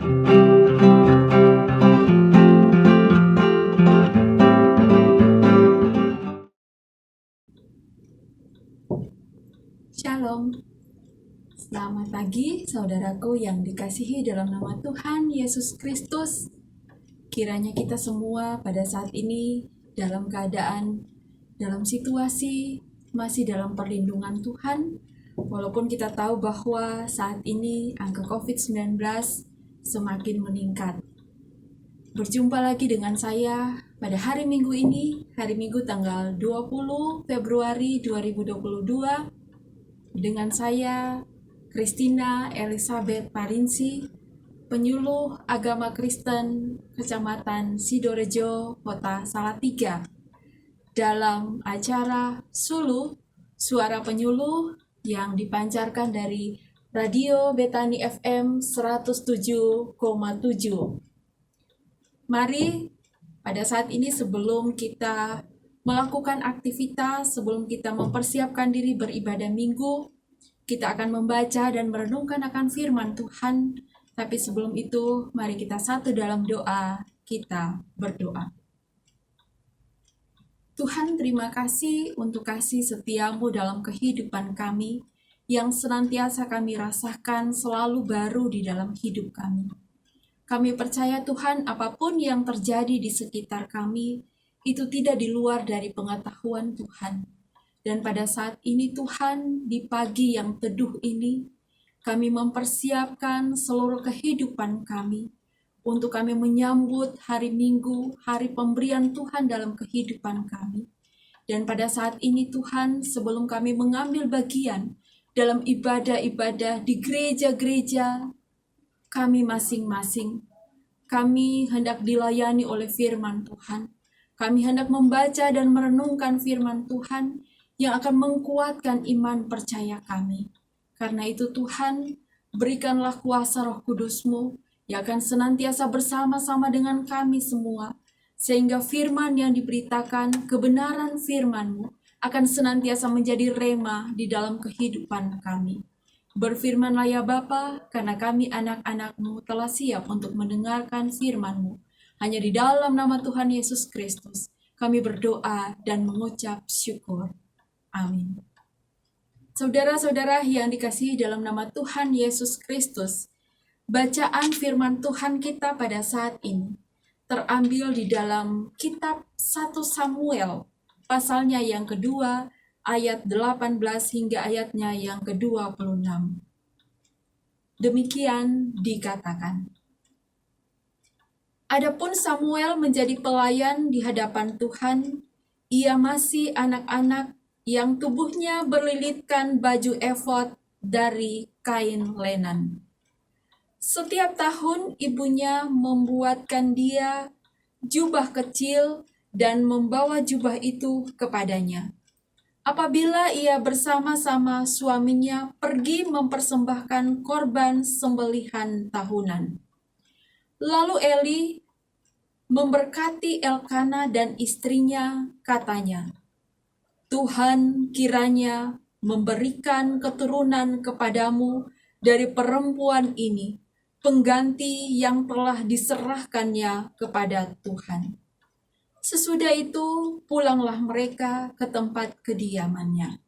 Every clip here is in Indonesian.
Shalom, selamat pagi saudaraku yang dikasihi dalam nama Tuhan Yesus Kristus. Kiranya kita semua pada saat ini dalam keadaan, dalam situasi, masih dalam perlindungan Tuhan. Walaupun kita tahu bahwa saat ini angka COVID-19 semakin meningkat. Berjumpa lagi dengan saya pada hari Minggu ini, hari Minggu tanggal 20 Februari 2022. Dengan saya, Christina Elizabeth Parinsi, penyuluh agama Kristen Kecamatan Sidorejo, Kota Salatiga, dalam acara Suluh, Suara Penyuluh yang dipancarkan dari Radio Betani FM 107,7. Mari pada saat ini sebelum kita melakukan aktivitas, sebelum kita mempersiapkan diri beribadah minggu, kita akan membaca dan merenungkan akan firman Tuhan. Tapi sebelum itu, mari kita satu dalam doa, kita berdoa. Tuhan, terima kasih untuk kasih setiamu dalam kehidupan kami, yang senantiasa kami rasakan selalu baru di dalam hidup kami. Kami percaya Tuhan, apapun yang terjadi di sekitar kami, itu tidak di luar dari pengetahuan Tuhan. Dan pada saat ini Tuhan, di pagi yang teduh ini, kami mempersiapkan seluruh kehidupan kami, untuk kami menyambut hari Minggu, hari pemberian Tuhan dalam kehidupan kami. Dan pada saat ini Tuhan, sebelum kami mengambil bagian dalam ibadah-ibadah di gereja-gereja, kami masing-masing, kami hendak dilayani oleh firman Tuhan. Kami hendak membaca dan merenungkan firman Tuhan yang akan menguatkan iman percaya kami. Karena itu Tuhan, berikanlah kuasa Roh Kudus-Mu yang akan senantiasa bersama-sama dengan kami semua, sehingga firman yang diberitakan, kebenaran firman-Mu akan senantiasa menjadi rema di dalam kehidupan kami. Berfirmanlah ya Bapa, karena kami anak-anak-Mu telah siap untuk mendengarkan firman-Mu. Hanya di dalam nama Tuhan Yesus Kristus, kami berdoa dan mengucap syukur. Amin. Saudara-saudara yang dikasihi dalam nama Tuhan Yesus Kristus, bacaan firman Tuhan kita pada saat ini terambil di dalam kitab 1 Samuel, pasalnya yang kedua, ayat 18 hingga ayatnya yang ke-26. Demikian dikatakan. Adapun Samuel menjadi pelayan di hadapan Tuhan, ia masih anak-anak yang tubuhnya berlilitkan baju efod dari kain lenan. Setiap tahun ibunya membuatkan dia jubah kecil dan membawa jubah itu kepadanya. Apabila ia bersama-sama suaminya pergi mempersembahkan korban sembelihan tahunan. Lalu Eli memberkati Elkana dan istrinya, katanya, Tuhan kiranya memberikan keturunan kepadamu dari perempuan ini, pengganti yang telah diserahkannya kepada Tuhan. Sesudah itu pulanglah mereka ke tempat kediamannya.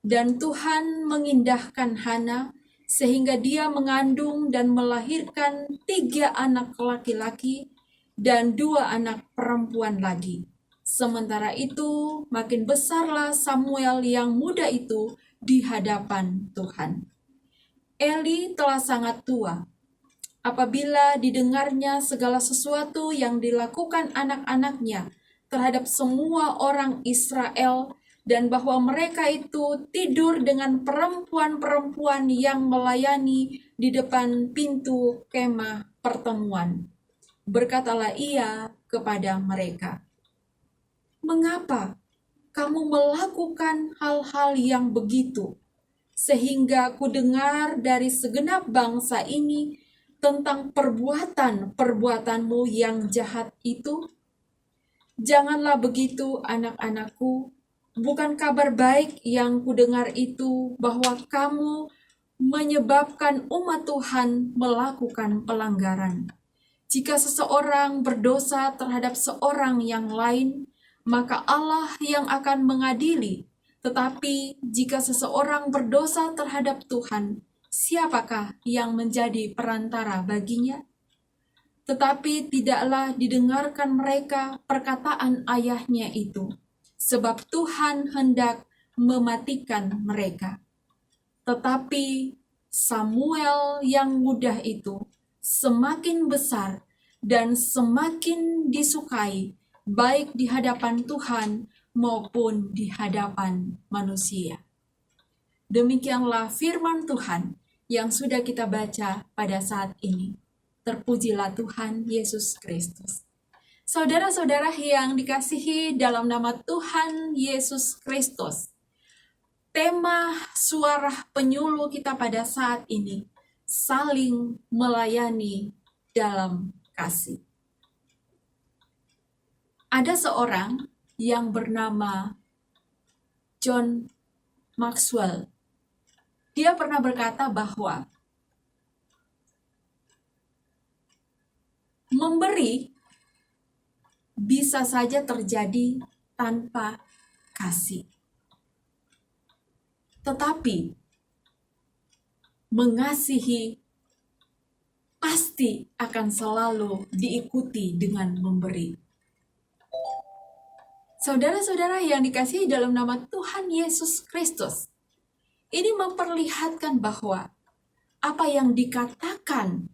Dan Tuhan mengindahkan Hana sehingga dia mengandung dan melahirkan 3 anak laki-laki dan 2 anak perempuan lagi. Sementara itu makin besarlah Samuel yang muda itu di hadapan Tuhan. Eli telah sangat tua. Apabila didengarnya segala sesuatu yang dilakukan anak-anaknya terhadap semua orang Israel, dan bahwa mereka itu tidur dengan perempuan-perempuan yang melayani di depan pintu kemah pertemuan. Berkatalah ia kepada mereka, mengapa kamu melakukan hal-hal yang begitu, sehingga kudengar dari segenap bangsa ini tentang perbuatan-perbuatanmu yang jahat itu? Janganlah begitu, anak-anakku. Bukan kabar baik yang kudengar itu bahwa kamu menyebabkan umat Tuhan melakukan pelanggaran. Jika seseorang berdosa terhadap seorang yang lain, maka Allah yang akan mengadili. Tetapi jika seseorang berdosa terhadap Tuhan, siapakah yang menjadi perantara baginya? Tetapi tidaklah didengarkan mereka perkataan ayahnya itu, sebab Tuhan hendak mematikan mereka. Tetapi Samuel yang muda itu semakin besar dan semakin disukai, baik di hadapan Tuhan maupun di hadapan manusia. Demikianlah firman Tuhan yang sudah kita baca pada saat ini. Terpujilah Tuhan Yesus Kristus. Saudara-saudara yang dikasihi dalam nama Tuhan Yesus Kristus, tema suara penyuluh kita pada saat ini, saling melayani dalam kasih. Ada seorang yang bernama John Maxwell. Dia pernah berkata bahwa memberi bisa saja terjadi tanpa kasih. Tetapi mengasihi pasti akan selalu diikuti dengan memberi. Saudara-saudara yang dikasihi dalam nama Tuhan Yesus Kristus, ini memperlihatkan bahwa apa yang dikatakan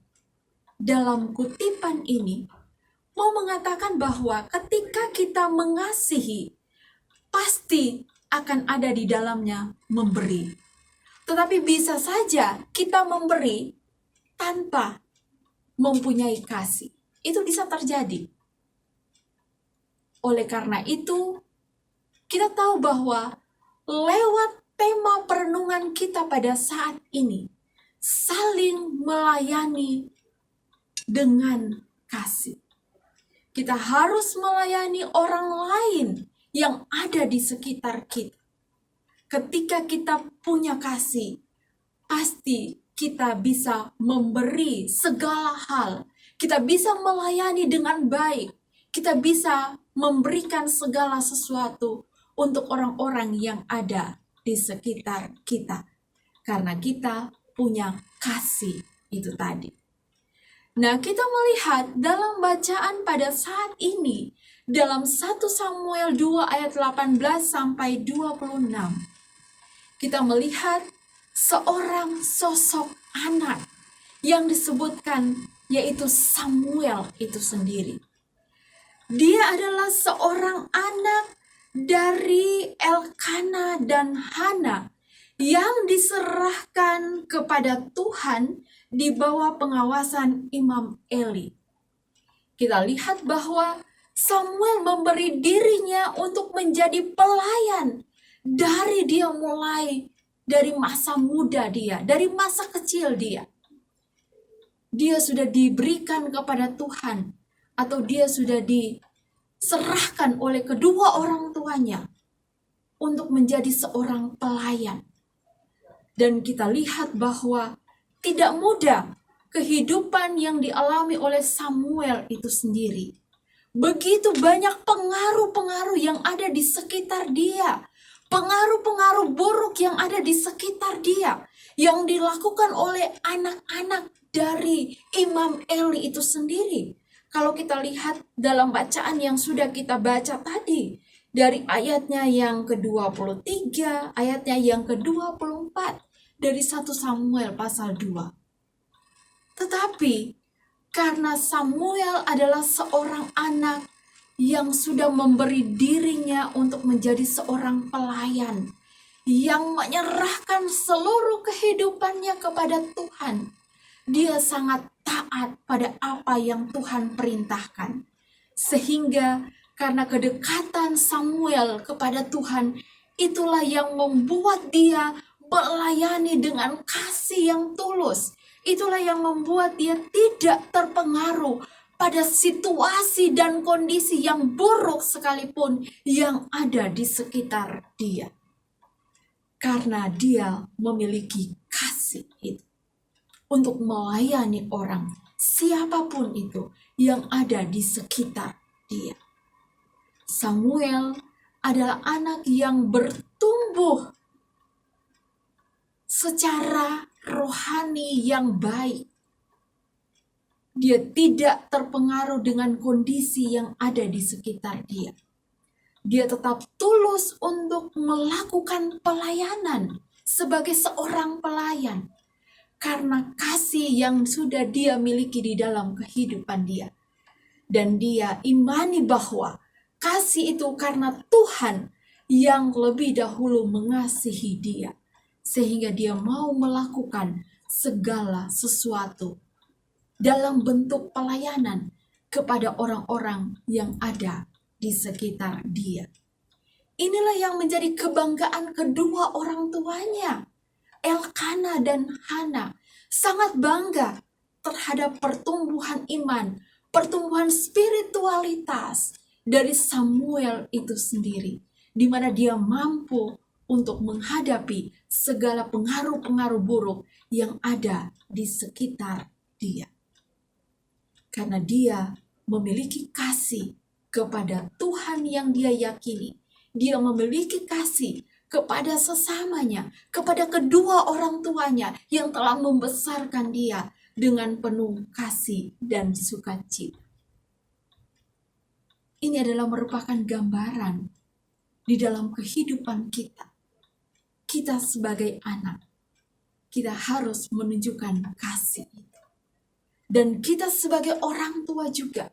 dalam kutipan ini mau mengatakan bahwa ketika kita mengasihi, pasti akan ada di dalamnya memberi. Tetapi bisa saja kita memberi tanpa mempunyai kasih. Itu bisa terjadi. Oleh karena itu, kita tahu bahwa lewat tema perenungan kita pada saat ini, saling melayani dengan kasih. Kita harus melayani orang lain yang ada di sekitar kita. Ketika kita punya kasih, pasti kita bisa memberi segala hal. Kita bisa melayani dengan baik. Kita bisa memberikan segala sesuatu untuk orang-orang yang ada di sekitar kita. Karena kita punya kasih itu tadi. Nah, kita melihat dalam bacaan pada saat ini, dalam 1 Samuel 2 ayat 18 sampai 26, kita melihat seorang sosok anak yang disebutkan yaitu Samuel itu sendiri. Dia adalah seorang anak dari Elkana dan Hana yang diserahkan kepada Tuhan di bawah pengawasan Imam Eli. Kita lihat bahwa Samuel memberi dirinya untuk menjadi pelayan dari dia mulai dari masa muda dia, dari masa kecil dia. Dia sudah diberikan kepada Tuhan atau dia sudah diserahkan oleh kedua orang tuanya untuk menjadi seorang pelayan. Dan kita lihat bahwa tidak mudah kehidupan yang dialami oleh Samuel itu sendiri. Begitu banyak pengaruh-pengaruh yang ada di sekitar dia. Pengaruh-pengaruh buruk yang ada di sekitar dia. Yang dilakukan oleh anak-anak dari Imam Eli itu sendiri. Kalau kita lihat dalam bacaan yang sudah kita baca tadi. Dari ayatnya yang ke-23, ayatnya yang ke-24. Dari 1 Samuel pasal 2. Tetapi karena Samuel adalah seorang anak yang sudah memberi dirinya untuk menjadi seorang pelayan, yang menyerahkan seluruh kehidupannya kepada Tuhan. Dia sangat taat pada apa yang Tuhan perintahkan. Sehingga karena kedekatan Samuel kepada Tuhan, itulah yang membuat dia melayani dengan kasih yang tulus. Itulah yang membuat dia tidak terpengaruh pada situasi dan kondisi yang buruk sekalipun yang ada di sekitar dia. Karena dia memiliki kasih itu untuk melayani orang, siapapun itu yang ada di sekitar dia. Samuel adalah anak yang bertumbuh secara rohani yang baik. Dia tidak terpengaruh dengan kondisi yang ada di sekitar dia. Dia tetap tulus untuk melakukan pelayanan sebagai seorang pelayan. Karena kasih yang sudah dia miliki di dalam kehidupan dia. Dan dia imani bahwa kasih itu karena Tuhan yang lebih dahulu mengasihi dia. Sehingga dia mau melakukan segala sesuatu dalam bentuk pelayanan kepada orang-orang yang ada di sekitar dia. Inilah yang menjadi kebanggaan kedua orang tuanya. Elkana dan Hana sangat bangga terhadap pertumbuhan iman, pertumbuhan spiritualitas dari Samuel itu sendiri, di mana dia mampu untuk menghadapi segala pengaruh-pengaruh buruk yang ada di sekitar dia. Karena dia memiliki kasih kepada Tuhan yang dia yakini. Dia memiliki kasih kepada sesamanya, kepada kedua orang tuanya yang telah membesarkan dia dengan penuh kasih dan sukacita. Ini adalah merupakan gambaran di dalam kehidupan kita. Kita sebagai anak, kita harus menunjukkan kasih itu. Dan kita sebagai orang tua juga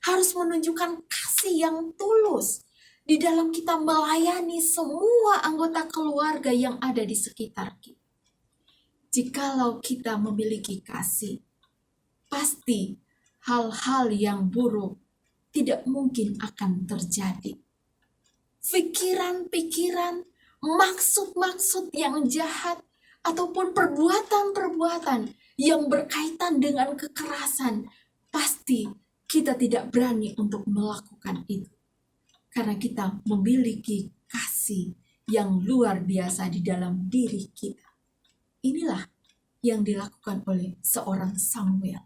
harus menunjukkan kasih yang tulus di dalam kita melayani semua anggota keluarga yang ada di sekitar kita. Jikalau kita memiliki kasih, pasti hal-hal yang buruk tidak mungkin akan terjadi. Pikiran-pikiran, maksud-maksud yang jahat, ataupun perbuatan-perbuatan yang berkaitan dengan kekerasan, pasti kita tidak berani untuk melakukan itu. Karena kita memiliki kasih yang luar biasa di dalam diri kita. Inilah yang dilakukan oleh seorang Samuel.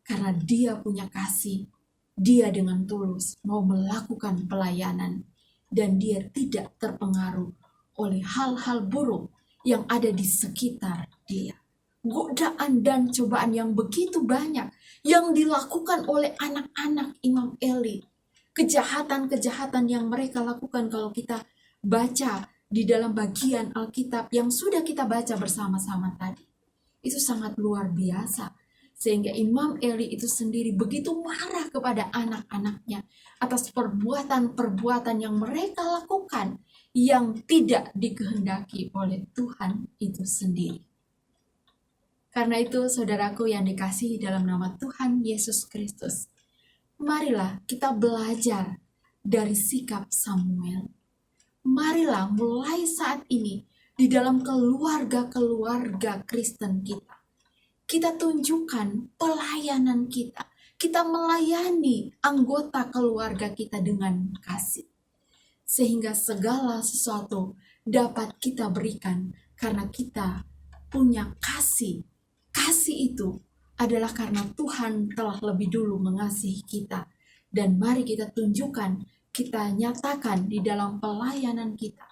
Karena dia punya kasih, dia dengan tulus mau melakukan pelayanan. Dan dia tidak terpengaruh oleh hal-hal buruk yang ada di sekitar dia. Godaan dan cobaan yang begitu banyak yang dilakukan oleh anak-anak Imam Eli. Kejahatan-kejahatan yang mereka lakukan kalau kita baca di dalam bagian Alkitab yang sudah kita baca bersama-sama tadi. Itu sangat luar biasa. Sehingga Imam Eli itu sendiri begitu marah kepada anak-anaknya atas perbuatan-perbuatan yang mereka lakukan yang tidak dikehendaki oleh Tuhan itu sendiri. Karena itu saudaraku yang dikasihi dalam nama Tuhan Yesus Kristus, marilah kita belajar dari sikap Samuel. Marilah mulai saat ini di dalam keluarga-keluarga Kristen kita tunjukkan pelayanan kita. Kita melayani anggota keluarga kita dengan kasih. Sehingga segala sesuatu dapat kita berikan karena kita punya kasih. Kasih itu adalah karena Tuhan telah lebih dulu mengasihi kita. Dan mari kita tunjukkan, kita nyatakan di dalam pelayanan kita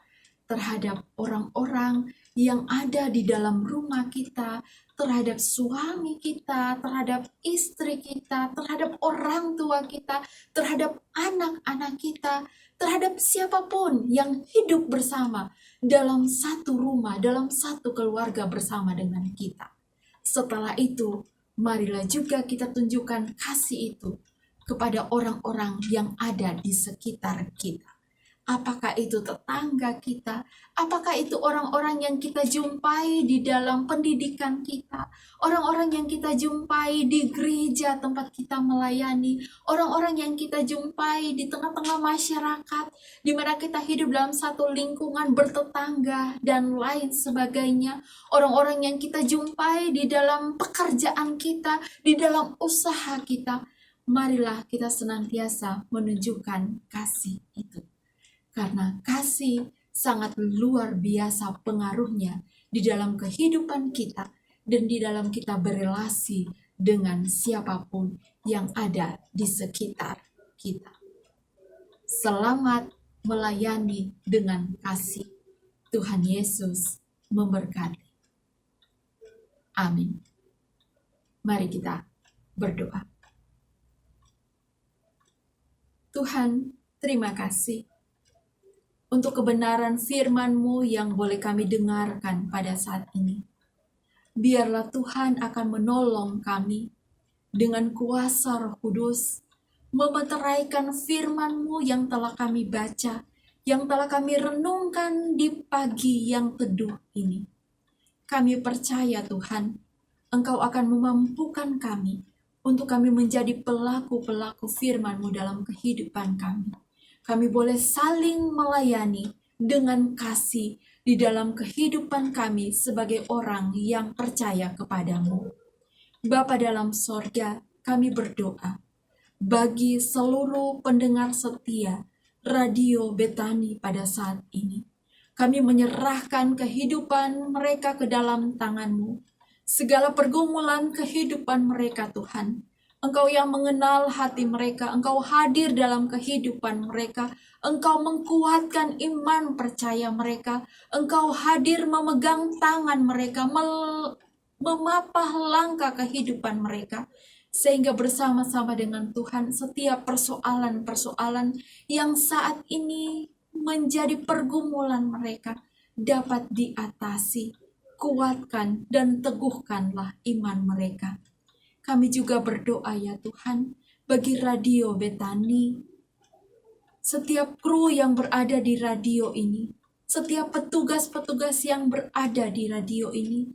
terhadap orang-orang yang ada di dalam rumah kita, terhadap suami kita, terhadap istri kita, terhadap orang tua kita, terhadap anak-anak kita, terhadap siapapun yang hidup bersama dalam satu rumah, dalam satu keluarga bersama dengan kita. Setelah itu, marilah juga kita tunjukkan kasih itu kepada orang-orang yang ada di sekitar kita. Apakah itu tetangga kita? Apakah itu orang-orang yang kita jumpai di dalam pendidikan kita? Orang-orang yang kita jumpai di gereja tempat kita melayani? Orang-orang yang kita jumpai di tengah-tengah masyarakat, di mana kita hidup dalam satu lingkungan bertetangga dan lain sebagainya? Orang-orang yang kita jumpai di dalam pekerjaan kita, di dalam usaha kita? Marilah kita senantiasa menunjukkan kasih itu. Karena kasih sangat luar biasa pengaruhnya di dalam kehidupan kita dan di dalam kita berelasi dengan siapapun yang ada di sekitar kita. Selamat melayani dengan kasih. Tuhan Yesus memberkati. Amin. Mari kita berdoa. Tuhan, terima kasih untuk kebenaran firman-Mu yang boleh kami dengarkan pada saat ini. Biarlah Tuhan akan menolong kami dengan kuasa Roh Kudus, memeteraikan firman-Mu yang telah kami baca, yang telah kami renungkan di pagi yang teduh ini. Kami percaya Tuhan, Engkau akan memampukan kami untuk kami menjadi pelaku-pelaku firman-Mu dalam kehidupan kami. Kami boleh saling melayani dengan kasih di dalam kehidupan kami sebagai orang yang percaya kepadamu. Bapa dalam sorga, kami berdoa bagi seluruh pendengar setia Radio Betani pada saat ini. Kami menyerahkan kehidupan mereka ke dalam tangan-Mu. Segala pergumulan kehidupan mereka, Tuhan, Engkau yang mengenal hati mereka, Engkau hadir dalam kehidupan mereka, Engkau mengkuatkan iman percaya mereka, Engkau hadir memegang tangan mereka, memapah langkah kehidupan mereka, sehingga bersama-sama dengan Tuhan setiap persoalan-persoalan yang saat ini menjadi pergumulan mereka dapat diatasi. Kuatkan dan teguhkanlah iman mereka. Kami juga berdoa ya Tuhan bagi Radio Betani, setiap kru yang berada di radio ini, setiap petugas-petugas yang berada di radio ini,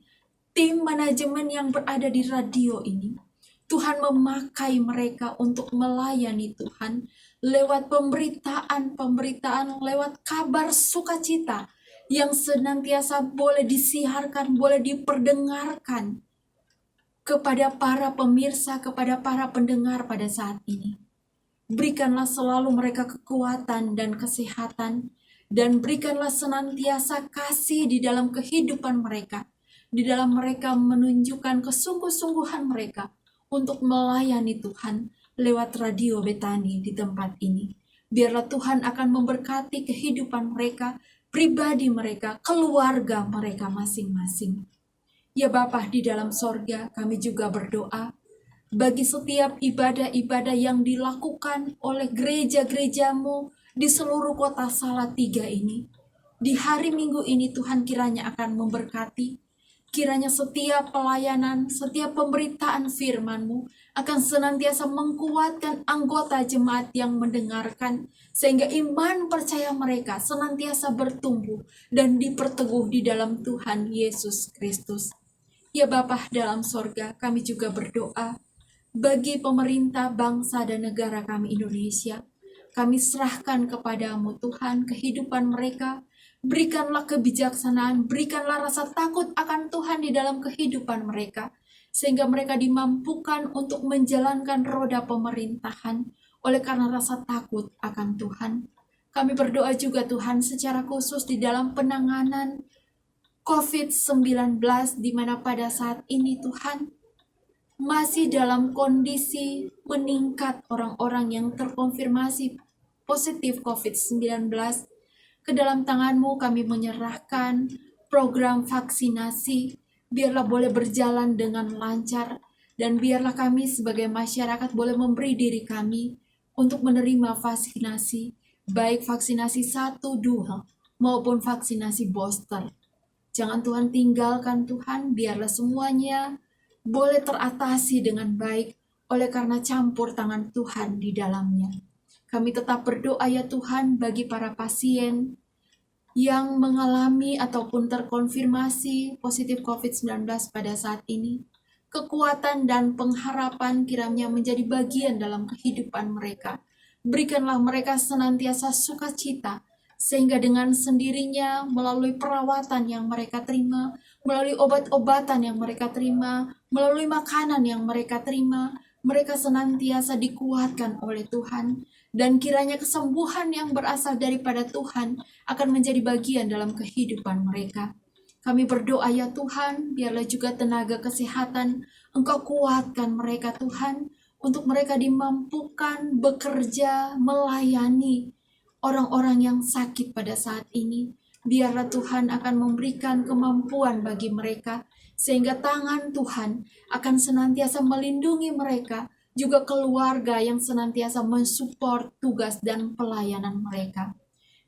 tim manajemen yang berada di radio ini. Tuhan memakai mereka untuk melayani Tuhan lewat pemberitaan, lewat kabar sukacita yang senantiasa boleh disiarkan, boleh diperdengarkan kepada para pemirsa, kepada para pendengar pada saat ini. Berikanlah selalu mereka kekuatan dan kesehatan, dan berikanlah senantiasa kasih di dalam kehidupan mereka, di dalam mereka menunjukkan kesungguh-sungguhan mereka untuk melayani Tuhan lewat Radio Betani di tempat ini. Biarlah Tuhan akan memberkati kehidupan mereka, pribadi mereka, keluarga mereka masing-masing. Ya Bapa di dalam sorga, kami juga berdoa bagi setiap ibadah-ibadah yang dilakukan oleh gereja-gerejamu di seluruh kota Salatiga ini. Di hari Minggu ini Tuhan kiranya akan memberkati, kiranya setiap pelayanan, setiap pemberitaan firman-Mu akan senantiasa mengkuatkan anggota jemaat yang mendengarkan, sehingga iman percaya mereka senantiasa bertumbuh dan diperteguh di dalam Tuhan Yesus Kristus. Ya Bapa dalam sorga, kami juga berdoa bagi pemerintah bangsa dan negara kami Indonesia. Kami serahkan kepadamu Tuhan kehidupan mereka. Berikanlah kebijaksanaan, berikanlah rasa takut akan Tuhan di dalam kehidupan mereka, sehingga mereka dimampukan untuk menjalankan roda pemerintahan oleh karena rasa takut akan Tuhan. Kami berdoa juga Tuhan secara khusus di dalam penanganan COVID-19, di mana pada saat ini Tuhan masih dalam kondisi meningkat orang-orang yang terkonfirmasi positif COVID-19. Ke dalam tangan-Mu kami menyerahkan program vaksinasi, biarlah boleh berjalan dengan lancar, dan biarlah kami sebagai masyarakat boleh memberi diri kami untuk menerima vaksinasi, baik vaksinasi 1, 2, maupun vaksinasi booster. Jangan Tuhan tinggalkan Tuhan, biarlah semuanya boleh teratasi dengan baik oleh karena campur tangan Tuhan di dalamnya. Kami tetap berdoa ya Tuhan bagi para pasien yang mengalami ataupun terkonfirmasi positif COVID-19 pada saat ini. Kekuatan dan pengharapan kiranya menjadi bagian dalam kehidupan mereka. Berikanlah mereka senantiasa sukacita, sehingga dengan sendirinya melalui perawatan yang mereka terima, melalui obat-obatan yang mereka terima, melalui makanan yang mereka terima, mereka senantiasa dikuatkan oleh Tuhan, dan kiranya kesembuhan yang berasal daripada Tuhan akan menjadi bagian dalam kehidupan mereka. Kami berdoa ya Tuhan, biarlah juga tenaga kesehatan Engkau kuatkan mereka Tuhan, untuk mereka dimampukan bekerja, melayani orang-orang yang sakit pada saat ini. Biarlah Tuhan akan memberikan kemampuan bagi mereka, sehingga tangan Tuhan akan senantiasa melindungi mereka, juga keluarga yang senantiasa mensupport tugas dan pelayanan mereka.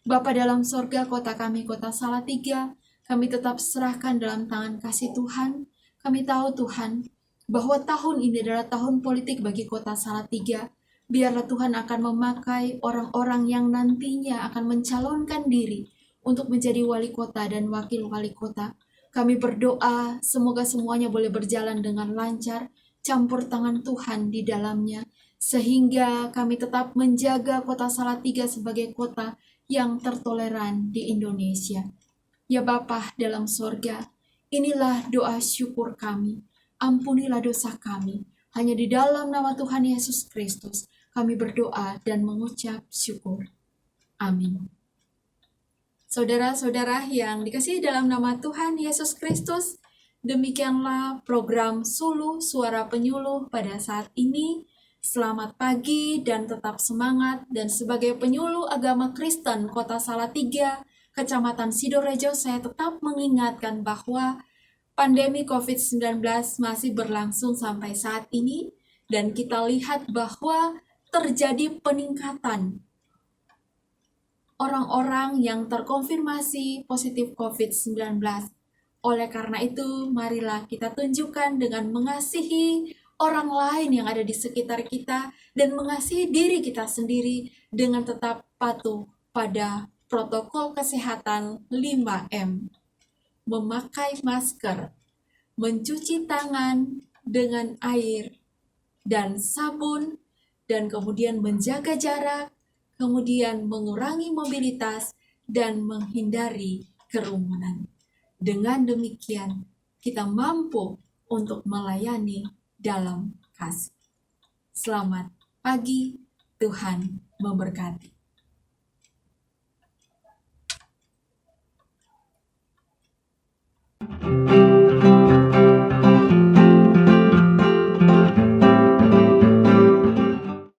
Bapa dalam sorga, kota kami, kota Salatiga, kami tetap serahkan dalam tangan kasih Tuhan. Kami tahu Tuhan, bahwa tahun ini adalah tahun politik bagi kota Salatiga. Biarlah Tuhan akan memakai orang-orang yang nantinya akan mencalonkan diri untuk menjadi wali kota dan wakil wali kota. Kami berdoa semoga semuanya boleh berjalan dengan lancar, campur tangan Tuhan di dalamnya, sehingga kami tetap menjaga kota Salatiga sebagai kota yang tertoleran di Indonesia. Ya Bapa dalam sorga, inilah doa syukur kami. Ampunilah dosa kami. Hanya di dalam nama Tuhan Yesus Kristus kami berdoa dan mengucap syukur. Amin. Saudara-saudara yang dikasihi dalam nama Tuhan Yesus Kristus, demikianlah program Suluh Suara Penyuluh pada saat ini. Selamat pagi dan tetap semangat. Dan sebagai penyuluh agama Kristen Kota Salatiga, Kecamatan Sidorejo, saya tetap mengingatkan bahwa pandemi COVID-19 masih berlangsung sampai saat ini, dan kita lihat bahwa terjadi peningkatan orang-orang yang terkonfirmasi positif COVID-19. Oleh karena itu, marilah kita tunjukkan dengan mengasihi orang lain yang ada di sekitar kita dan mengasihi diri kita sendiri dengan tetap patuh pada protokol kesehatan 5M. Memakai masker, mencuci tangan dengan air dan sabun, dan kemudian menjaga jarak, kemudian mengurangi mobilitas, dan menghindari kerumunan. Dengan demikian, kita mampu untuk melayani dalam kasih. Selamat pagi, Tuhan memberkati.